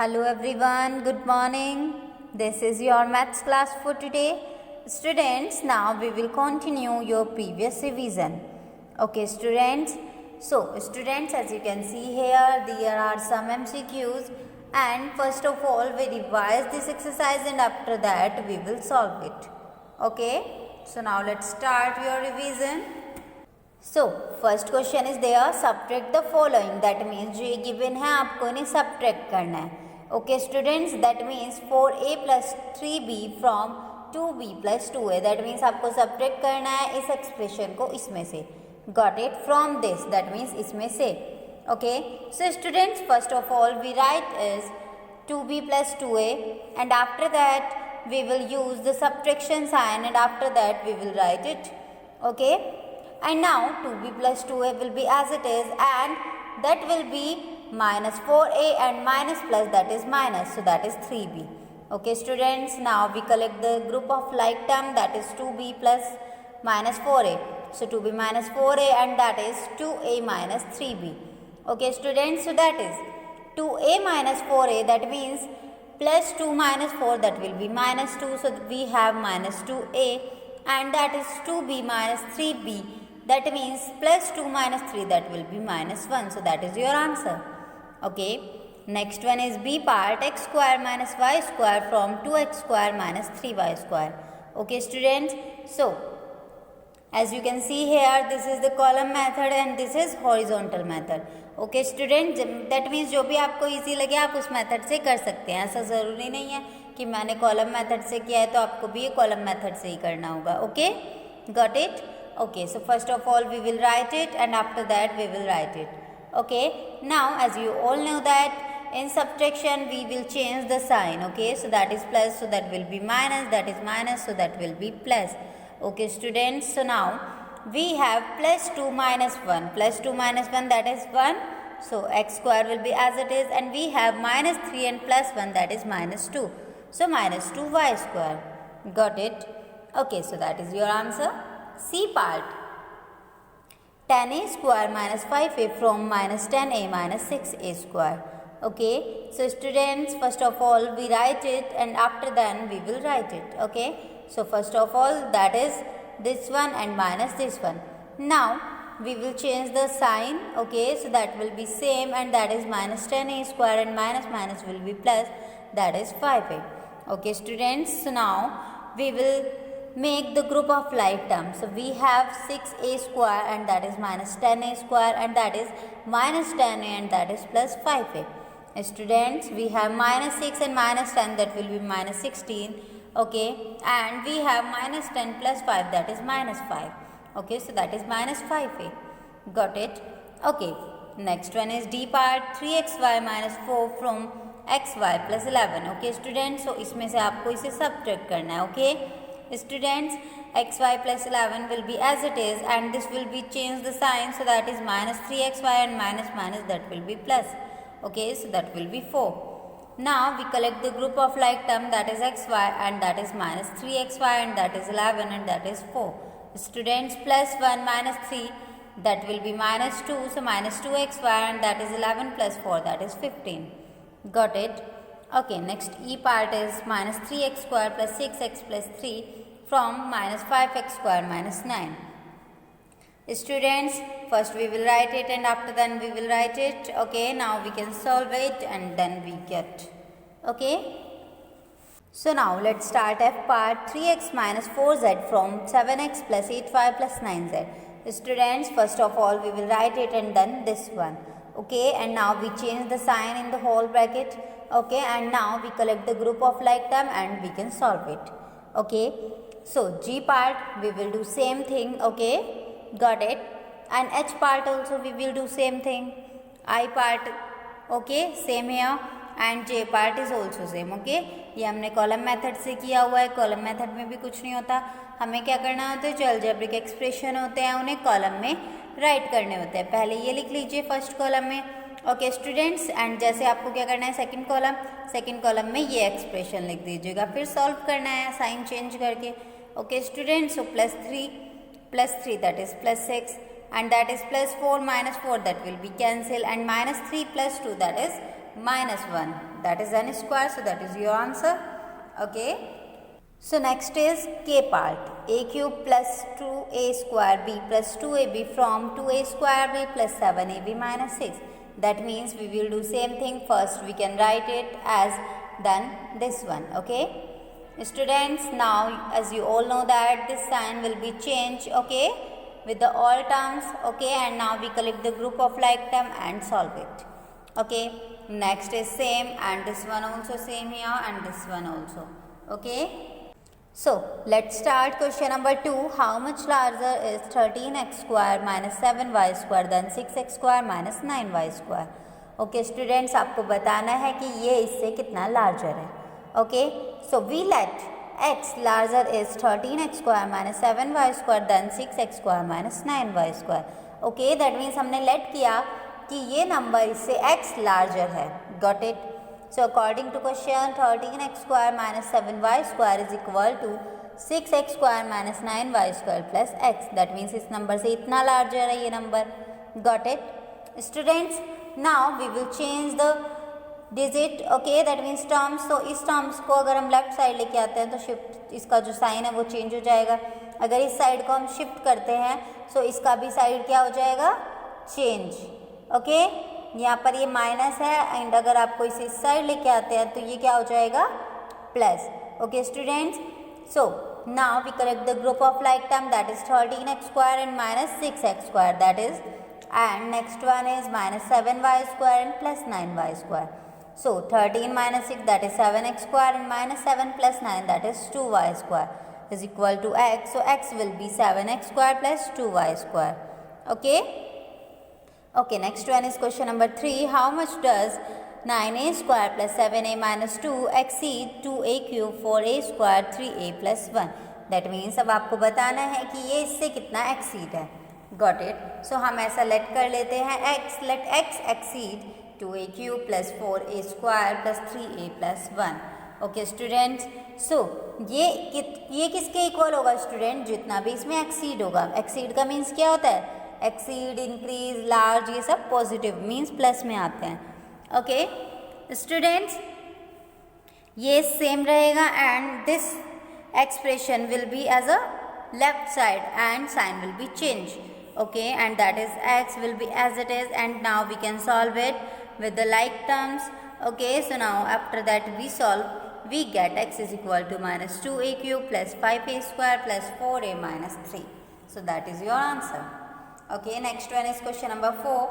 Hello everyone, good morning. This is your maths class for today. Students, now we will continue your previous revision. Okay students, students, as you can see here, there are some MCQs, and first of all we revise this exercise and after that we will solve it. Okay, so now let's start your revision. So first question is there, subtract the following. That means जो ये given है आपको इन्हें subtract करना है. Okay students, that means 4a + 3b from 2b + 2a. That means आपको subtract करना है इस एक्सप्रेशन को इसमें से. Got it? From this, that means इसमें से. Okay so students, first of all we write is 2b + 2a and after that we will use the subtraction sign and after that we will write it. Okay, and now 2b + 2a will be as it is and that will be minus 4a and minus plus, that is minus, so that is 3b. Okay students, now we collect the group of like term, that is 2b plus minus 4a. So 2b minus 4a and that is 2a minus 3b. Okay students, so that is 2a minus 4a, that means plus 2 minus 4, that will be minus 2. So we have minus 2a and that is 2b minus 3b. That means plus 2 minus 3, that will be minus 1. So that is your answer. Okay. Next one is B part, x square minus y square from 2x square minus 3y square. Okay students. So as you can see here, this is the column method and this is horizontal method. Okay student, that means जो भी आपको easy लगे आप उस method से कर सकते हैं. ऐसा ज़रूरी नहीं है कि मैंने column method से किया है तो आपको भी ये column method से ही करना होगा. Okay, got it? Okay, so first of all we will write it and after that we will write it. Okay, now as you all know that in subtraction we will change the sign. Okay, so that is plus, so that will be minus, that is minus, so that will be plus. Okay students, so now we have plus 2 minus 1, plus 2 minus 1, that is 1. So x square will be as it is and we have minus 3 and plus 1, that is minus 2. So minus 2y square. Got it? Okay, so that is your answer. C part, 10a square minus 5a from minus 10a minus 6a square. Okay, so students, first of all we write it and after then we will write it. Okay, so first of all that is this one and minus this one. Now we will change the sign. Okay, so that will be same and that is minus 10a square and minus minus will be plus, that is 5a. Okay students, so now we will make the group of like terms. So we have 6a square and that is minus 10a square and that is minus 10a and that is plus 5a. Students, we have minus 6 and minus 10, that will be minus 16. Okay, and we have minus 10 plus 5, that is minus 5. Okay, so that is minus 5a. Got it? Okay, next one is D part, 3xy minus 4 from xy plus 11. Okay students, so इसमें से आपको इसे subtract करना है. Okay students, xy plus 11 will be as it is and this will be change the sign, so that is minus 3xy and minus minus, that will be plus. Okay, so that will be 4. Now we collect the group of like term, that is xy and that is minus 3xy and that is 11 and that is 4. Students, plus 1 minus 3, that will be minus 2, so minus 2xy and that is 11 plus 4, that is 15. Got it? Okay, next E part is minus 3x square plus 6x plus 3 from minus 5x square minus 9. Students, first we will write it and after then we will write it. Okay, now we can solve it and then we get. Okay, so now let's start F part, 3x minus 4z from 7x plus 8y plus 9z. Students, first of all we will write it and then this one. Okay, and now we change the sign in the whole bracket. Okay, and now we collect the group of like term and we can solve it. Okay, so G part we will do same thing. Okay, got it? And H part also we will do same thing. I part, okay, same here, and J part is also same. Okay, ये हमने column method से किया हुआ है. Column method में भी कुछ नहीं होता, हमें क्या करना होता है, जो अलजेब्रिक एक्सप्रेशन होते हैं उन्हें कॉलम में राइट करने होते हैं. पहले ये लिख लीजिए फर्स्ट कॉलम में. ओके स्टूडेंट्स, एंड जैसे आपको क्या करना है, सेकंड कॉलम में ये एक्सप्रेशन लिख दीजिएगा, फिर सॉल्व करना है साइन चेंज करके. Okay students, so plus 3 that is plus 6 and that is plus 4 minus 4, that will be cancel, and minus 3 plus 2, that is minus 1. that is n square, so that is your answer. Okay. So next is k part. A cube plus 2a square b plus 2ab from 2a square b plus 7ab minus 6. That means we will do same thing. First we can write it as done this one. Okay. Students, now as you all know that this sign will be changed, okay, with the all terms, okay, and now we collect the group of like term and solve it. Okay. Next is same, and this one also same here, and this one also. Okay. So let's start question number 2. How much larger is 13x square minus 7y square than 6x square minus 9y square? Okay students, आपको बताना है कि ये इससे कितना larger है. Okay, so we let x larger is 13x square minus 7y square than 6x square minus 9y square. Okay, that means हमने let किया कि ये number इससे x larger है. Got it? So according to question, 13x square minus 7y square is equal to 6x square minus 9y square plus x. That means इस number से इतना larger है ये number. Got it? Students, now we will change the digit. Okay, that means terms. So इस terms को अगर हम left side लेके आते हैं तो shift इसका जो sign है वो change हो जाएगा. अगर इस side को हम shift करते हैं तो इसका भी side क्या हो जाएगा? Change. Okay, यहाँ पर ये माइनस है एंड अगर आपको इसे इस साइड लेके आते हैं तो ये क्या हो जाएगा? Plus. Okay students, so now we correct the group of like term, that is 13x square and minus 6x square, that is, and next one is minus 7y square and plus 9y square. So 13 minus 6 that is 7x square and minus 7 plus 9 that is 2y square is equal to x. So x will be 7x square plus 2y square. Okay. Okay, next one is question number 3. How much does 9a square plus 7a minus 2 exceed 2a cube 4a square 3a plus 1? That means अब आपको बताना है कि ये इससे कितना exceed है. Got it? So हम ऐसा let कर लेते हैं let x exceed 2a cube plus 4a square plus 3a plus 1. Okay students, so ये किसके equal होगा student? जितना भी इसमें exceed होगा. Exceed का means क्या होता है? एक्सीड, इंक्रीज, लार्ज, ये सब पॉजिटिव मीन्स प्लस में आते हैं. ओके स्टूडेंट्स, ये सेम रहेगा and this expression will be as a left side and sign will be change. Okay, and that is x will be as it is and now we can solve it with the like terms. Okay, so now after that we solve, we get x is equal to minus 2a cube plus 5a square plus 4a minus 3. So that is your answer. Okay, next one is question number 4.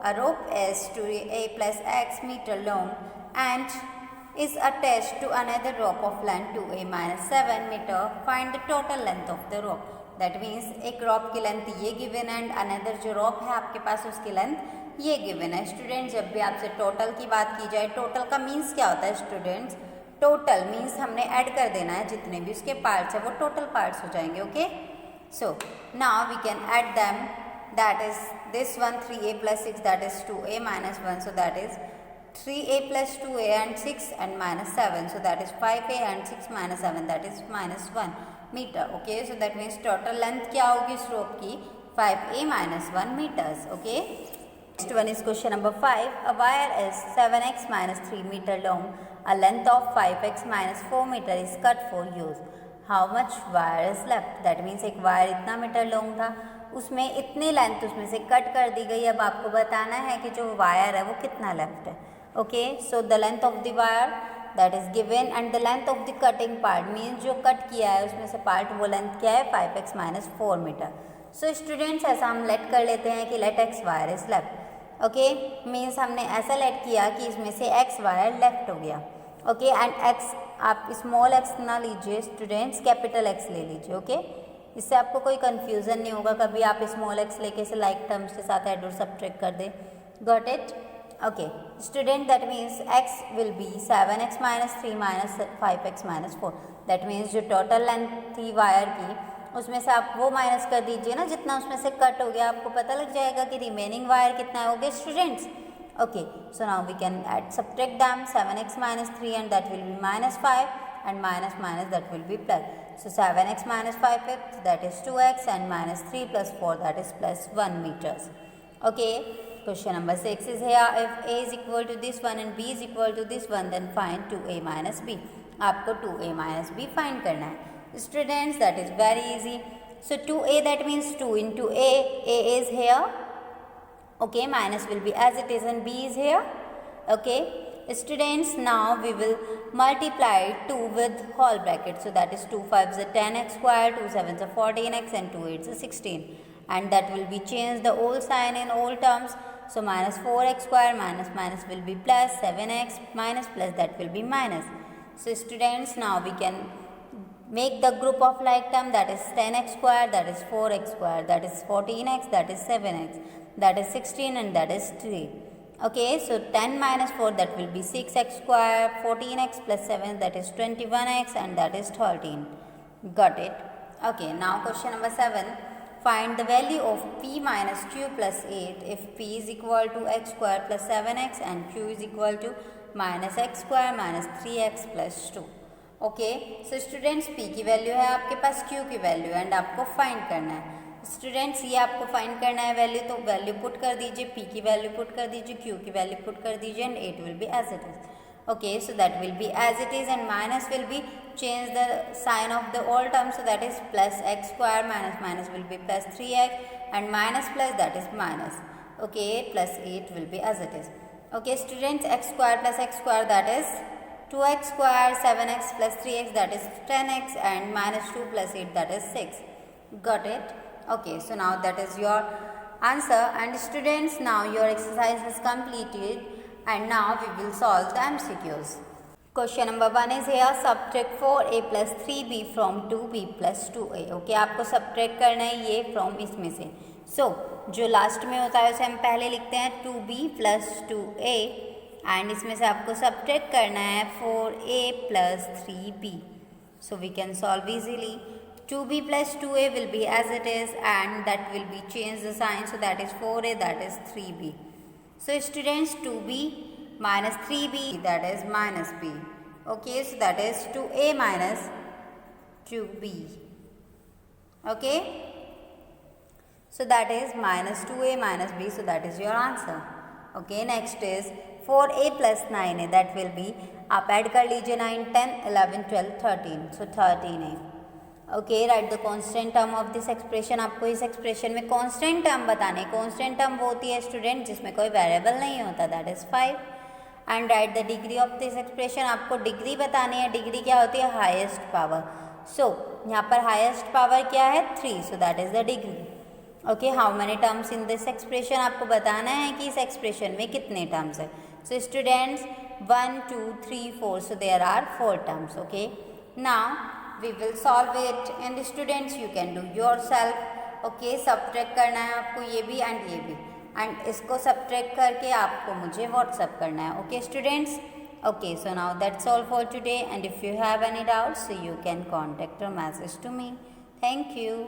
A rope is 2a plus x meter long and is attached to another rope of length 2a minus 7 meter. Find the total length of the rope. That means एक rope की length ये given and another जो rope है आपके पास उसकी length ये given है. Students, जब भी आपसे total की बात की जाए, total का means क्या होता है students? Total means हमने add कर देना है, जितने भी उसके parts है वो total parts हो जाएंगे. Okay, so now we can add them. That is this one 3a plus 6, that is 2a minus 1, so that is 3a plus 2a and 6 and minus 7, so that is 5a and 6 minus 7, that is minus 1 meter. Okay, so that means total length क्या होगी इस rope की? 5a minus 1 meters. Okay, next one is question number 5. A wire is 7x minus 3 meter long. A length of 5x minus 4 meter is cut for use. How much wire is left? That means एक wire इतना metre long था, उसमें इतनी length उसमें से cut कर दी गई. अब आपको बताना है कि जो वायर है वो कितना लेफ्ट है. Okay, so the length of the wire that is given and the length of the cutting part means जो कट किया है उसमें से पार्ट वो लेंथ क्या है? 5x minus 4 metre. So students, ऐसा हम लेट कर लेते हैं कि let x wire is left. Okay, means हमने ऐसा लेट किया कि इसमें से x वायर लेफ्ट हो गया. ओके, एंड x आप स्मॉल x ना लीजिए स्टूडेंट्स, कैपिटल X ले लीजिए. ओके, इससे आपको कोई कन्फ्यूज़न नहीं होगा. कभी आप स्मॉल x लेके से लाइक टर्म्स के साथ ऐड और सब्ट्रैक्ट कर दें. Got it? Okay student, that means x will be 7x minus 3 minus 5x minus 4. That means जो टोटल लेंथ थी वायर की उसमें से आप वो माइनस कर दीजिए ना, जितना उसमें से कट हो गया आपको पता लग जाएगा कि रिमेनिंग वायर कितना हो गया students. Okay, so now we can add subtract them. 7x minus 3 and that will be minus 5 and minus minus that will be plus. So 7x minus 5x that is 2x and minus 3 plus 4 that is plus 1 meters. Okay, Question number 6 is here, if A is equal to this one and B is equal to this one, then find 2A minus B. आपको 2A minus B find करना है. Students, that is very easy. So 2A, that means 2 into A is here, okay, minus will be as it is, and B is here, okay. Students, now we will multiply 2 with whole bracket. So that is 2 5s are 10x square, 2 7s are 14x, and 2 8s are 16. And that will be changed the old sign in old terms. So minus 4x square minus minus will be plus, 7x minus plus, that will be minus. So students, now we can make the group of like term, that is 10x square, that is 4x square, that is 14x, that is 7x, that is 16, and that is 3. Okay, so 10 minus 4, that will be 6x square, 14x plus 7, that is 21x, and that is 13. Got it? Okay, now question number 7. Find the value of p minus q plus 8 if p is equal to x square plus 7x and q is equal to minus x square minus 3x plus 2. Okay, so students p की value है आपके पास, q की value है, and आपको find करना है. Students, ये आपको फाइंड करना है वैल्यू, तो वैल्यू पुट कर दीजिए, p की वैल्यू पुट कर दीजिए, q की वैल्यू पुट कर दीजिए, and 8 will be as it is. Okay, so that will be as it is, and minus will be change the sign of the old term, so that is plus x square minus minus will be plus 3x, and minus plus, that is minus. Okay, plus 8 will be as it is. Okay students, x square plus x square, that is 2x square, 7x plus 3x, that is 10x, and minus 2 plus 8, that is 6. Got it? Okay, so now that is your answer, and students, now your exercise is completed. And now we will solve the MCQs. Question number 1 is here, subtract 4a plus 3b from 2b plus 2a. Okay, आपको subtract करना है ये from इसमें से. So जो last में होता है उसे हम पहले लिखते हैं 2b plus 2a, and इसमें से आपको subtract करना है 4a plus 3b. So we can solve easily. 2b plus 2a will be as it is, and that will be change the sign, so that is 4a, that is 3b. So students, 2b minus 3b, that is minus b. Okay, so that is 2a minus 2b. Okay, so that is minus 2a minus b, so that is your answer. Okay, next is 4a plus 9a, that will be, आप add कर लीजिए 9, 10, 11, 12, 13, so 13a. Okay, right the constant term of this expression. आपको इस expression में constant term बताने. Constant term वो होती है स्टूडेंट जिसमें कोई वेरिएबल नहीं होता, that is 5. And right the degree of this expression. आपको डिग्री बतानी है. डिग्री क्या होती है? Highest power. सो यहाँ पर हाईएस्ट पावर क्या है? 3, so that is the degree. Okay, how many terms in this expression, आपको बताना है कि इस एक्सप्रेशन में कितने टर्म्स है. So students, 1 2 3 4, so there are 4 terms. Okay, now we will solve it, and students you can do yourself. Okay, subtract करना है आपको ये भी and ये भी, and इसको subtract करके आपको मुझे WhatsApp करना है. Okay students? Okay, so now that's all for today, and if you have any doubts, so you can contact or message to me. Thank you.